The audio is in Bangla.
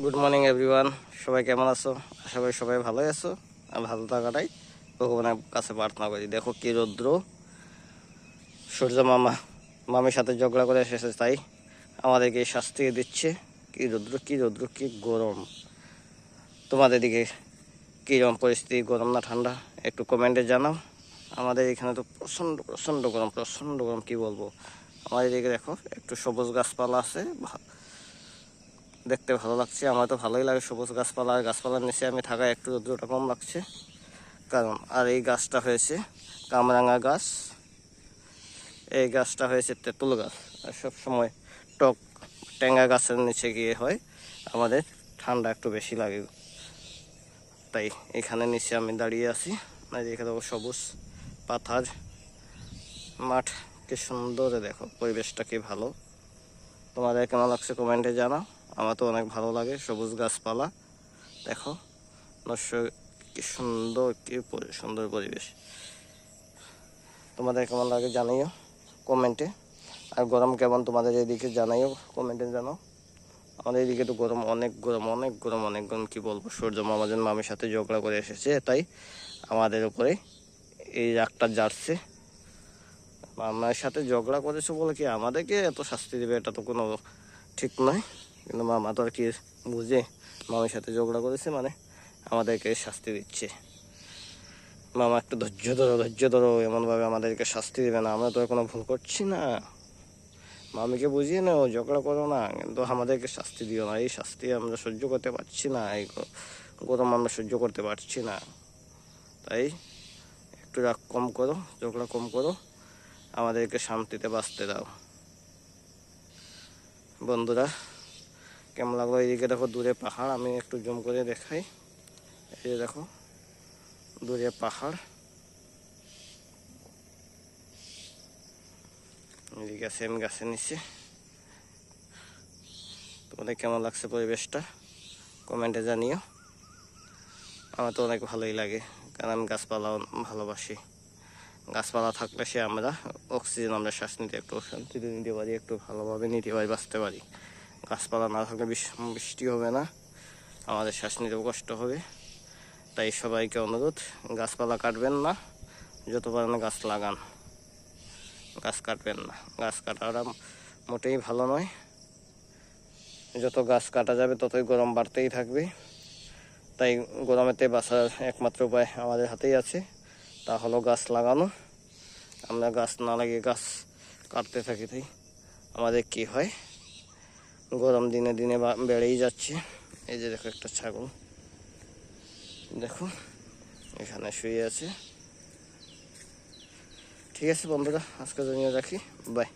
গুড মর্নিং এভরিওয়ান, সবাই কেমন আছো? আশা করি সবাই ভালোই আছো। আর ভালো থাকাটাই ভগবানের কাছে প্রার্থনা করি। দেখো কি রৌদ্র, সূর্য মামির সাথে ঝগড়া করে এসেছে, তাই আমাদেরকে শাস্তি দিচ্ছে। কি রৌদ্র, কি রৌদ্র, কি গরম। তোমাদের দিকে কীরকম পরিস্থিতি, গরম না ঠান্ডা, একটু কমেন্টে জানাও। আমাদের এখানে তো প্রচণ্ড প্রচণ্ড গরম, প্রচণ্ড গরম, কি বলবো। আমাদের দিকে দেখো একটু সবুজ গাছপালা আছে, দেখতে ভালো লাগছে। আমার তো ভালোই লাগে সবুজ গাছপালা, আর গাছপালার নিচে আমি থাকা একটু রৌদ্রটা কম লাগছে। কারণ আর এই গাছটা হয়েছে কামরাঙা গাছ, এই গাছটা হয়েছে তেঁতুল গাছ। আর সবসময় টক টেঙ্গা গাছের নিচে গিয়ে হয় আমাদের ঠান্ডা একটু বেশি লাগে, তাই এখানে নিচে আমি দাঁড়িয়ে আছি। এখানে সবুজ পাথার মাঠ, কি সুন্দর, দেখো পরিবেশটা কি ভালো। তোমাদের কেমন লাগছে কমেন্টে জানাও। আমার তো অনেক ভালো লাগে সবুজ গাছপালা। দেখো কি সুন্দর, কি সুন্দর পরিবেশ। তোমাদের কেমন লাগে জানাইও কমেন্টে। আর গরম কেমন তোমাদের এদিকে জানাইও কমেন্টে জানাও। আমাদের এদিকে তো গরম, অনেক গরম, অনেক গরম, অনেক গরম, কি বলবো। সূর্য মামির সাথে ঝগড়া করে এসেছে, তাই আমাদের উপরে এই রাগটা জারছে। মামার সাথে ঝগড়া করেছে বলে কি আমাদেরকে এত শাস্তি দেবে, এটা তো কোনো ঠিক নয়। কিন্তু মামা তো আর কি বুঝে, মামির সাথে ঝগড়া করেছে মানে আমাদেরকে শাস্তি দিচ্ছে। মামা একটু ধৈর্য ধরো, ধৈর্য ধরো, এমনভাবে আমাদেরকে শাস্তি দেবে না, আমরা তো কোনো ভুল করছি না। মামিকে বুঝিয়ে নাও, ঝগড়া করো না, কিন্তু আমাদেরকে শাস্তি দিও না। এই শাস্তি আমরা সহ্য করতে পারছি না, এই গরম আমরা সহ্য করতে পারছি না। তাই একটু রাগ কম করো, ঝগড়া কম করো, আমাদেরকে শান্তিতে বাঁচতে দাও। বন্ধুরা কেমন লাগলো? এইদিকে দেখো দূরে পাহাড়, আমি একটু জুম করে দেখাই। এই যে দেখো দূরে পাহাড়, এদিকে সেম গাছের নিচে। তোমাদের কেমন লাগছে পরিবেশটা কমেন্টে জানিও। আমার তো অনেক ভালোই লাগে, কারণ আমি গাছপালাও ভালোবাসি। গাছপালা থাকলে সে আমরা অক্সিজেন, আমরা শ্বাস নিতে একটু শান্তিতে নিতে পারি, একটু ভালোভাবে নিতে পারি, বাঁচতে পারি। গাছপালা না থাকলে বৃষ্টি হবে না, আমাদের শ্বাস নিতেও কষ্ট হবে। তাই সবাইকে অনুরোধ, গাছপালা কাটবেন না, যত পারেন গাছ লাগান, গাছ কাটবেন না। গাছ কাটাটা মোটেই ভালো নয়। যত গাছ কাটা যাবে ততই গরম বাড়তেই থাকবে। তাই গরমেতে বাঁচার একমাত্র উপায় আমাদের হাতেই আছে, তা হলো গাছ লাগানো। আমরা গাছ না লাগিয়ে গাছ কাটতে থাকি, তাই আমাদের কি হয়, গরম দিনে দিনে বেড়েই যাচ্ছে। এই যে দেখো একটা ছাগল, দেখো এখানে শুয়ে আছে। ঠিক আছে বন্ধুরা, আজকে জানিয়ে রাখি, বাই।